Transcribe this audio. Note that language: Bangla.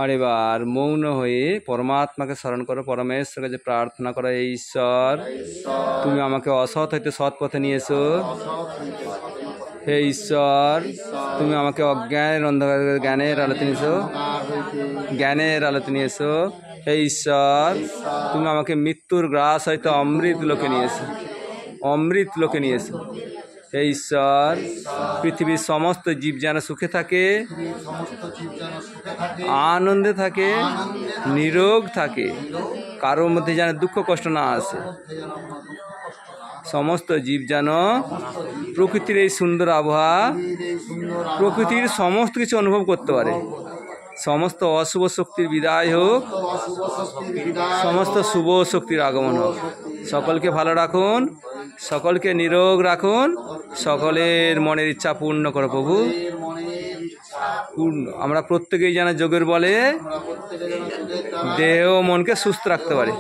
আর এবার মৌন হয়ে পরমাত্মাকে স্মরণ করো, পরমেশ্বরের কাছে প্রার্থনা করো, এই ঈশ্বর তুমি আমাকে অসৎ হইতে সৎ পথে নিয়ে এসো। হে ঈশ্বর তুমি আমাকে অজ্ঞানের অন্ধকার জ্ঞানের আলোতে নিয়ে এসো, জ্ঞানের আলোতে নিয়ে এসো। হে ঈশ্বর তুমি আমাকে মৃত্যুর গ্রাস হইতে অমৃত লোকে নিয়ে এসো, অমৃত লোকে নিয়ে এসো। হে ঈশ্বর পৃথিবীর সমস্ত জীব যেন সুখে থাকে, আনন্দে থাকে, নিরোগ থাকে, কারোর মধ্যে যেন দুঃখ কষ্ট না আসে। সমস্ত জীব যেন প্রকৃতির এই সুন্দর আবহাওয়া, প্রকৃতির সমস্ত কিছু অনুভব করতে পারে। সমস্ত অশুভ শক্তির বিদায় হোক, সমস্ত শুভ শক্তির আগমন হোক। সকলকে ভালো রাখুন, সকলকে নিরোগ রাখুন, সকলের মনের ইচ্ছা পূর্ণ করো প্রভু। পূর্ণ আমরা প্রত্যেকেই যেন যোগের বলে দেহ ও মনকে সুস্থ রাখতে পারে।